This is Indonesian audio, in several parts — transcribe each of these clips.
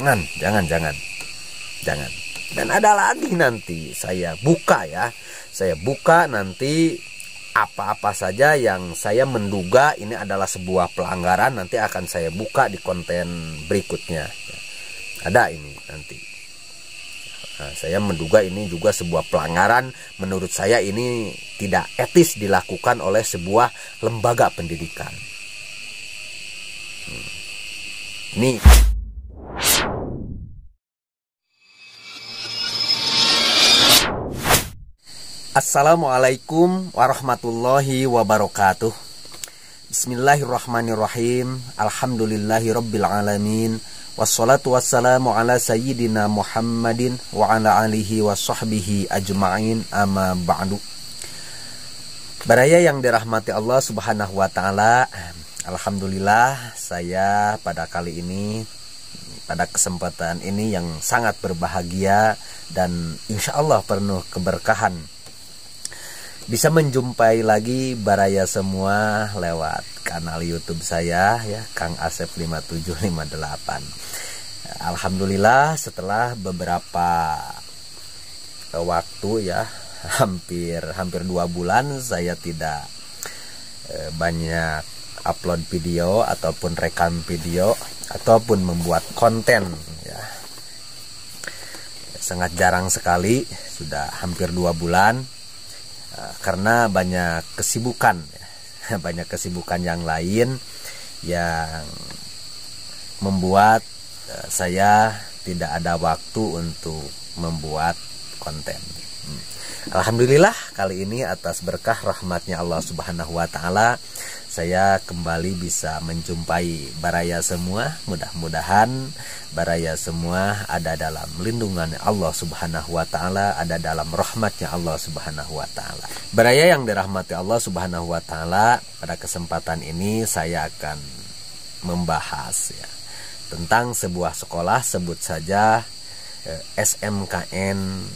Jangan. Dan ada lagi nanti saya buka ya. Saya buka nanti apa-apa saja yang saya menduga ini adalah sebuah pelanggaran, nanti akan saya buka di konten berikutnya. Ada ini nanti. Nah, saya menduga ini juga sebuah pelanggaran. Menurut saya ini tidak etis dilakukan oleh sebuah lembaga pendidikan. Ini Assalamualaikum warahmatullahi wabarakatuh. Bismillahirrahmanirrahim. Alhamdulillahirabbil alamin. Wassalatu wassalamu ala sayyidina Muhammadin wa ala alihi wa sahbihi ajma'in, amma ba'du. Baraya yang dirahmati Allah Subhanahu wa taala, alhamdulillah saya pada kali ini, pada kesempatan ini yang sangat berbahagia dan insya Allah penuh keberkahan, bisa menjumpai lagi baraya semua lewat kanal YouTube saya ya, Kang Asep 5758. Alhamdulillah setelah beberapa waktu ya, hampir 2 bulan saya tidak banyak upload video ataupun rekam video ataupun membuat konten ya. Sangat jarang sekali, sudah hampir 2 bulan. Karena banyak kesibukan yang lain yang membuat saya tidak ada waktu untuk membuat konten. Alhamdulillah kali ini atas berkah rahmatnya Allah Subhanahu wa taala saya kembali bisa menjumpai baraya semua. Mudah-mudahan baraya semua ada dalam lindungan Allah Subhanahu wa taala, ada dalam rahmatnya Allah Subhanahu wa taala. Baraya yang dirahmati Allah Subhanahu wa taala, pada kesempatan ini saya akan membahas ya tentang sebuah sekolah, sebut saja SMKN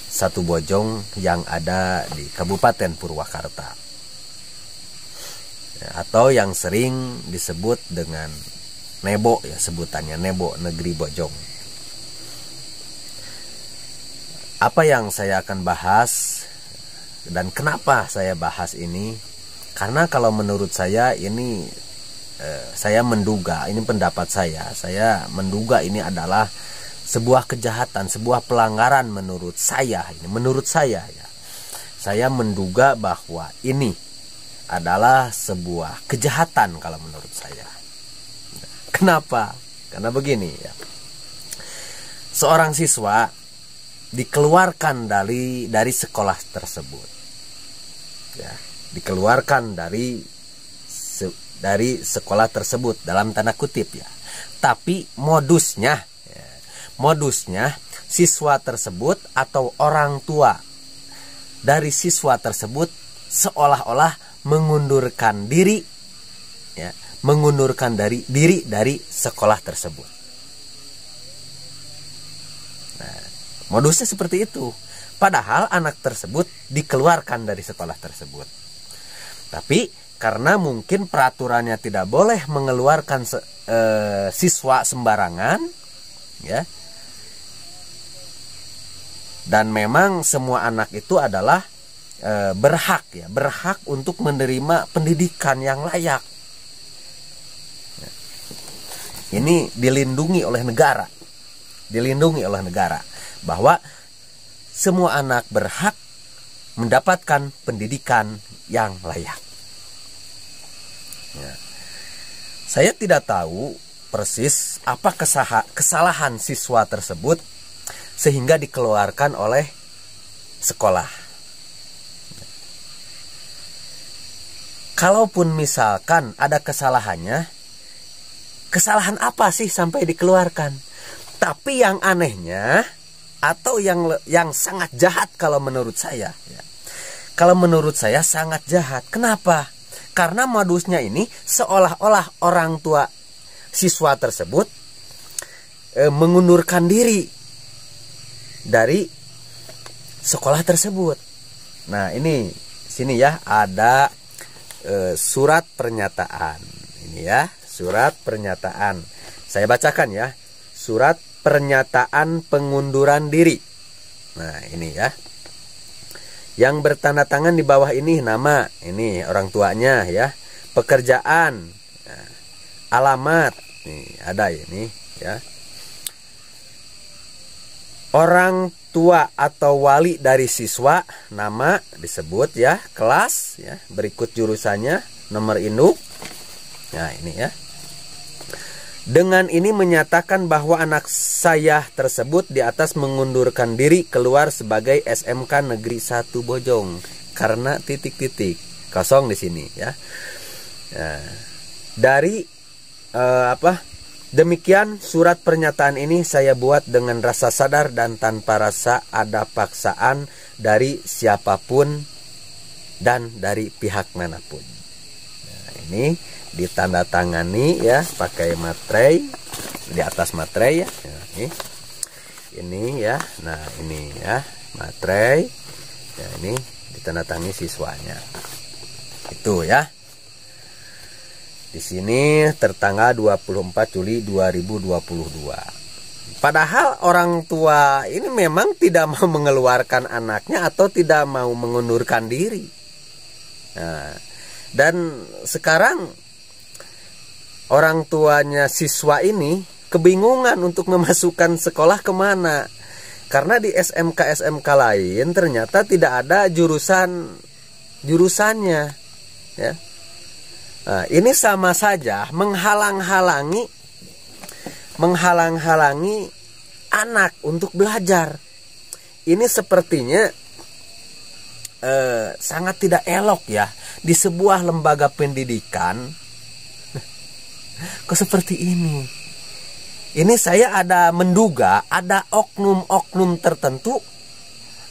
1 Bojong yang ada di Kabupaten Purwakarta, atau yang sering disebut dengan Nebo ya, sebutannya Nebo, Negeri Bojong. Apa yang saya akan bahas dan kenapa saya bahas ini? Karena kalau menurut saya ini, saya menduga, ini pendapat saya menduga ini adalah sebuah kejahatan, sebuah pelanggaran menurut saya. Ini menurut saya ya. Saya menduga bahwa ini adalah sebuah kejahatan kalau menurut saya. Kenapa? Karena begini ya. Seorang siswa dikeluarkan dari sekolah tersebut. Ya, dikeluarkan dari sekolah tersebut dalam tanda kutip ya. Tapi modusnya siswa tersebut atau orang tua dari siswa tersebut seolah-olah mengundurkan diri ya, diri dari sekolah tersebut. Nah, modusnya seperti itu. Padahal anak tersebut dikeluarkan dari sekolah tersebut. Tapi karena mungkin peraturannya tidak boleh mengeluarkan siswa sembarangan ya. Dan memang semua anak itu adalah berhak untuk menerima pendidikan yang layak. Ini dilindungi oleh negara, bahwa semua anak berhak mendapatkan pendidikan yang layak. Ya. Saya tidak tahu persis apa kesalahan siswa tersebut sehingga dikeluarkan oleh sekolah. Kalaupun misalkan ada kesalahannya, kesalahan apa sih sampai dikeluarkan? Tapi yang anehnya atau yang sangat jahat kalau menurut saya ya. Kalau menurut saya sangat jahat. Kenapa? Karena modusnya ini seolah-olah orang tua siswa tersebut mengundurkan diri dari sekolah tersebut. Nah, ini sini ya ada surat pernyataan. Ini ya, surat pernyataan. Saya bacakan ya. surat pernyataan pengunduran diri. Nah, ini ya. Yang bertanda tangan di bawah ini nama, ini orang tuanya ya. Pekerjaan, nah, alamat, nih ada ini ya. Orang tua atau wali dari siswa, nama disebut ya, kelas ya, berikut jurusannya, nomor induk. Nah, ini ya. Dengan ini menyatakan bahwa anak saya tersebut di atas mengundurkan diri keluar sebagai SMK Negeri 1 Bojong karena titik-titik kosong di sini ya. Nah, dari demikian surat pernyataan ini saya buat dengan rasa sadar dan tanpa rasa ada paksaan dari siapapun dan dari pihak manapun. Nah, ini ditandatangani ya pakai materai, di atas materai ya. Nah, ini ya. Nah, ini ya materai. Ya, ini ditandatangani siswanya. Itu ya. Di sini tertanggal 24 Juli 2022. Padahal orang tua ini memang tidak mau mengeluarkan anaknya atau tidak mau mengundurkan diri. Nah, dan sekarang orang tuanya siswa ini kebingungan untuk memasukkan sekolah kemana. Karena di SMK lain ternyata tidak ada jurusannya. Ya. Nah, ini sama saja menghalang-halangi anak untuk belajar. Ini sepertinya sangat tidak elok ya di sebuah lembaga pendidikan. Kok seperti ini? Ini saya ada menduga ada oknum-oknum tertentu,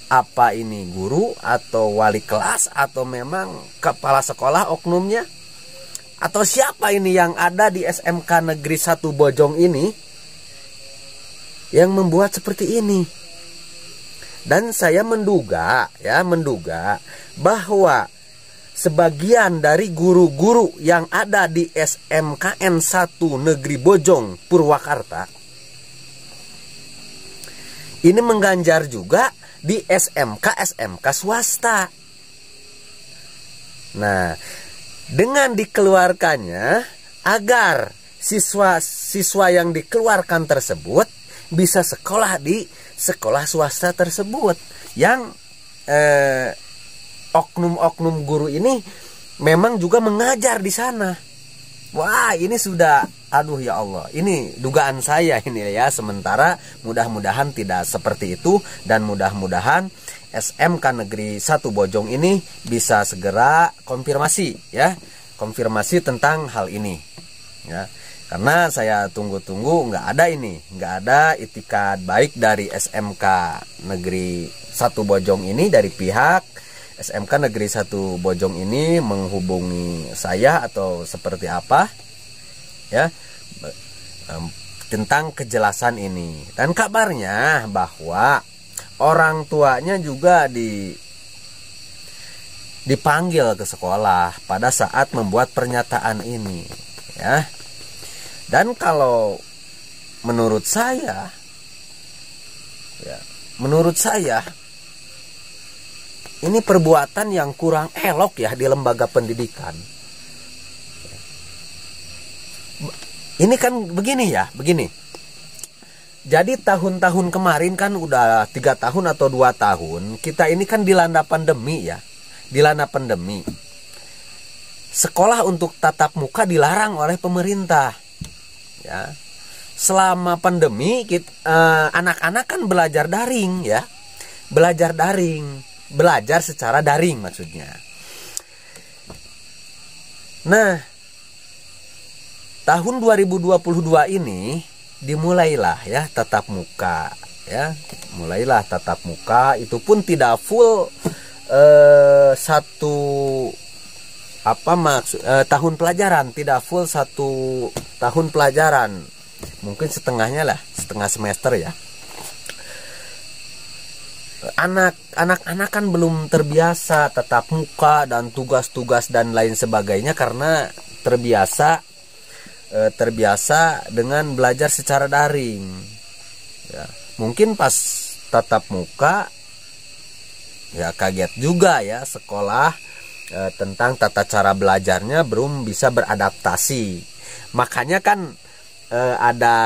apa ini guru atau wali kelas atau memang kepala sekolah oknumnya, atau siapa ini yang ada di SMK Negeri 1 Bojong ini yang membuat seperti ini. Dan saya menduga bahwa sebagian dari guru-guru yang ada di SMKN 1 Negeri Bojong Purwakarta ini mengganjar juga di SMK swasta. Nah, dengan dikeluarkannya agar siswa yang dikeluarkan tersebut bisa sekolah di sekolah swasta tersebut yang oknum-oknum guru ini memang juga mengajar di sana. Wah, ini sudah, aduh ya Allah, ini dugaan saya ini ya. Sementara mudah-mudahan tidak seperti itu dan mudah-mudahan SMK Negeri 1 Bojong ini bisa segera konfirmasi ya, konfirmasi tentang hal ini ya. Karena saya tunggu-tunggu nggak ada itikat baik dari SMK Negeri 1 Bojong ini, dari pihak SMK Negeri 1 Bojong ini menghubungi saya atau seperti apa ya tentang kejelasan ini. Dan kabarnya bahwa orang tuanya juga dipanggil ke sekolah pada saat membuat pernyataan ini ya. Dan kalau menurut saya ini perbuatan yang kurang elok ya di lembaga pendidikan. Ini kan begini. Jadi tahun-tahun kemarin kan udah 3 tahun atau 2 tahun kita ini kan dilanda pandemi ya. Dilanda pandemi. Sekolah untuk tatap muka dilarang oleh pemerintah. Ya. Selama pandemi anak-anak kan belajar daring ya. Belajar secara daring maksudnya. Nah, tahun 2022 ini dimulailah ya tatap muka ya. Mulailah tatap muka, itu pun tidak full tahun pelajaran, tidak full 1 tahun pelajaran. Mungkin setengahnya lah, setengah semester ya. Anak-anak kan belum terbiasa tatap muka dan tugas-tugas dan lain sebagainya karena terbiasa terbiasa dengan belajar secara daring. Ya, mungkin pas tatap muka ya kaget juga ya sekolah tentang tata cara belajarnya belum bisa beradaptasi. Makanya kan ada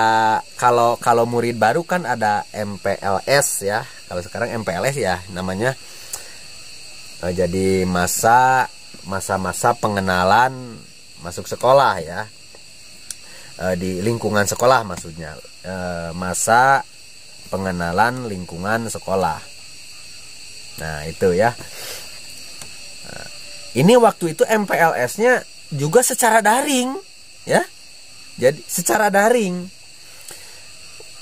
kalau murid baru kan ada MPLS ya. Kalau sekarang MPLS ya namanya. Jadi masa-masa pengenalan masuk sekolah ya. Di lingkungan sekolah maksudnya. Masa pengenalan lingkungan sekolah. Nah, itu ya. Nah, ini waktu itu MPLS-nya juga secara daring, ya. Jadi secara daring.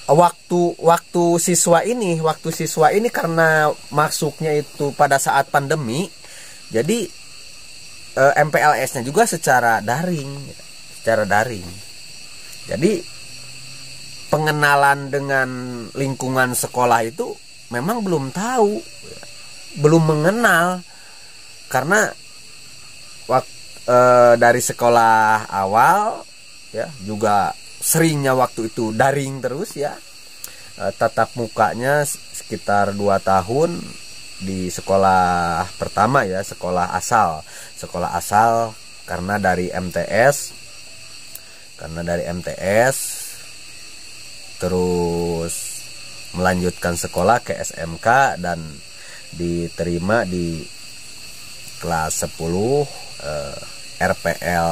Waktu siswa ini karena masuknya itu pada saat pandemi, jadi MPLS-nya juga secara daring, Jadi pengenalan dengan lingkungan sekolah itu memang belum tahu, belum mengenal, karena dari sekolah awal ya juga seringnya waktu itu daring terus ya. Tatap mukanya sekitar 2 tahun di sekolah pertama ya, sekolah asal karena dari MTS terus melanjutkan sekolah ke SMK dan diterima di kelas 10 RPL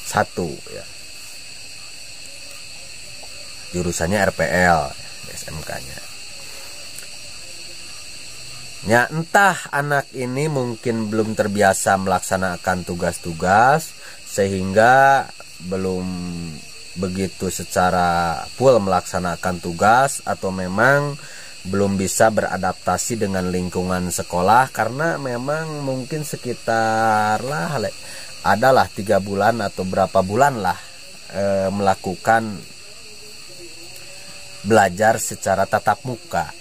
1 ya. Jurusannya RPL SMK-nya. Ya, entah anak ini mungkin belum terbiasa melaksanakan tugas-tugas sehingga belum begitu secara full melaksanakan tugas, atau memang belum bisa beradaptasi dengan lingkungan sekolah karena memang mungkin sekitar adalah 3 bulan atau berapa bulan lah melakukan belajar secara tatap muka.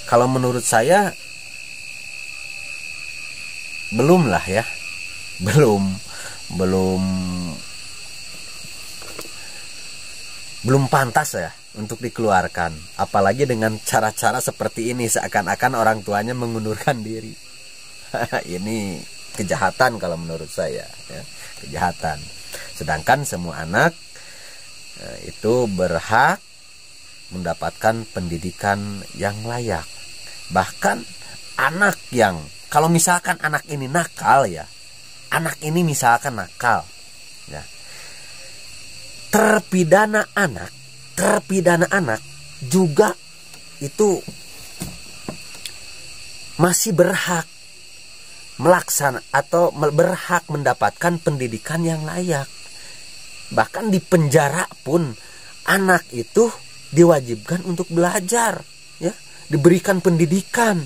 Kalau menurut saya belum lah ya, belum pantas ya untuk dikeluarkan, apalagi dengan cara-cara seperti ini, seakan-akan orang tuanya mengundurkan diri. Ini kejahatan kalau menurut saya ya, kejahatan. Sedangkan semua anak itu berhak mendapatkan pendidikan yang layak. Bahkan anak yang, kalau misalkan anak ini nakal ya, anak ini misalkan nakal ya, terpidana anak juga itu masih berhak berhak mendapatkan pendidikan yang layak. Bahkan di penjara pun anak itu diwajibkan untuk belajar ya, diberikan pendidikan,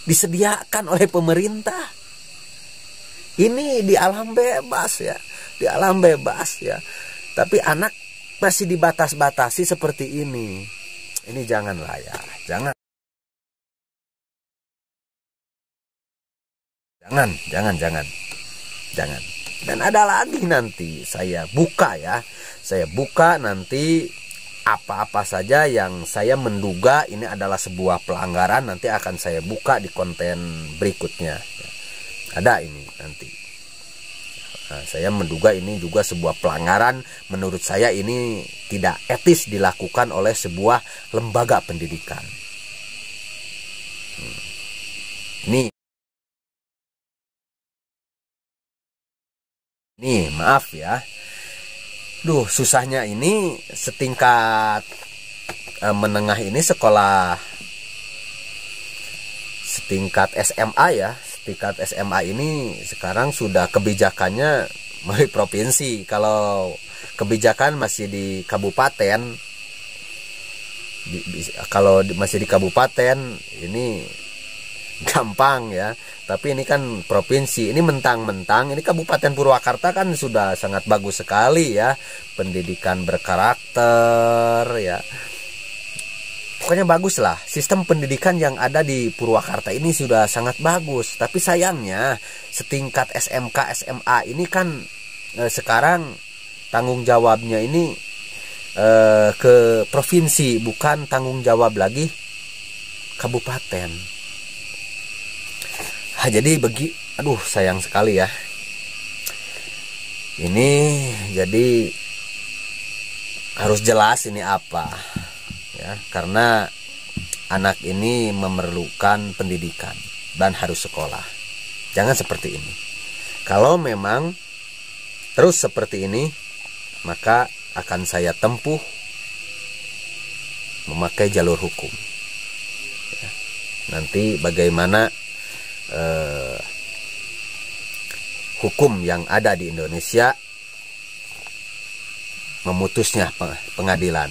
disediakan oleh pemerintah. Ini di alam bebas ya, tapi anak masih dibatas-batasi seperti ini. Ini janganlah ya, jangan. Dan ada lagi nanti saya buka nanti apa-apa saja yang saya menduga ini adalah sebuah pelanggaran, nanti akan saya buka di konten berikutnya. Ada ini nanti. Nah, saya menduga ini juga sebuah pelanggaran. Menurut saya ini tidak etis dilakukan oleh sebuah lembaga pendidikan. Nih, maaf ya. Susahnya ini setingkat menengah ini sekolah setingkat SMA ya. Setingkat SMA ini sekarang sudah kebijakannya melalui provinsi. Kalau kebijakan masih di kabupaten, kalau masih di kabupaten ini gampang ya, tapi ini kan provinsi, ini mentang-mentang ini Kabupaten Purwakarta kan sudah sangat bagus sekali ya, pendidikan berkarakter ya, pokoknya bagus lah. Sistem pendidikan yang ada di Purwakarta ini sudah sangat bagus. Tapi sayangnya setingkat SMK, SMA ini kan sekarang tanggung jawabnya ini ke provinsi, bukan tanggung jawab lagi kabupaten. Jadi aduh sayang sekali ya. Ini jadi harus jelas ini apa ya, karena anak ini memerlukan pendidikan dan harus sekolah. Jangan seperti ini. Kalau memang terus seperti ini, maka akan saya tempuh memakai jalur hukum ya. Nanti bagaimana hukum yang ada di Indonesia memutusnya pengadilan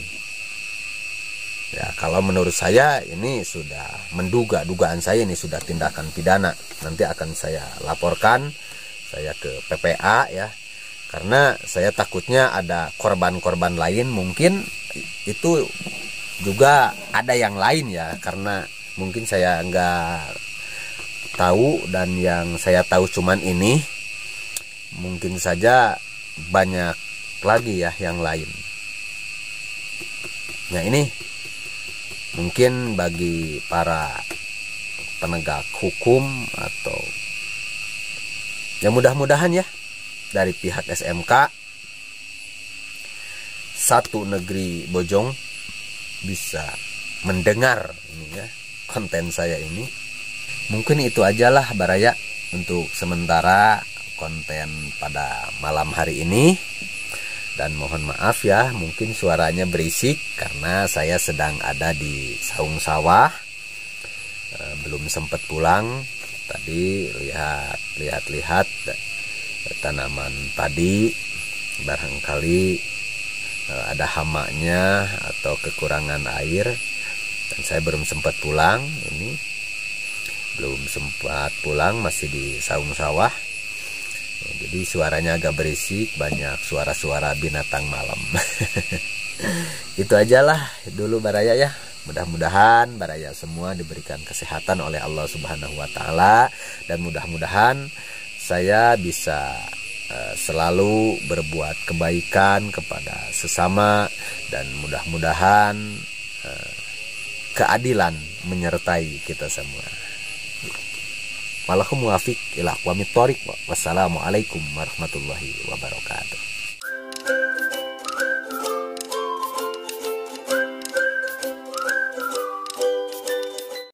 ya. Kalau menurut saya ini sudah dugaan saya ini sudah tindakan pidana. Nanti akan saya laporkan saya ke PPA ya, karena saya takutnya ada korban-korban lain. Mungkin itu juga ada yang lain ya, karena mungkin saya nggak tahu, dan yang saya tahu cuman ini. Mungkin saja banyak lagi ya yang lain. Nah ini mungkin bagi para penegak hukum atau ya, mudah-mudahan ya dari pihak SMK 1 Negeri Bojong bisa mendengar ini ya, konten saya ini. Mungkin itu ajalah Baraya untuk sementara konten pada malam hari ini. Dan mohon maaf ya, mungkin suaranya berisik karena saya sedang ada di saung sawah, belum sempat pulang. Tadi lihat tanaman padi, barangkali ada hamanya atau kekurangan air, dan saya belum sempat pulang. Ini belum sempat pulang, masih di saung sawah. Jadi suaranya agak berisik, banyak suara-suara binatang malam. Itu ajalah dulu Baraya ya. Mudah-mudahan Baraya semua diberikan kesehatan oleh Allah Subhanahu wa taala, dan mudah-mudahan saya bisa selalu berbuat kebaikan kepada sesama, dan mudah-mudahan keadilan menyertai kita semua. Wallahu muwafiq ila aqwamit thoriq. Wassalamualaikum warahmatullahi wabarakatuh.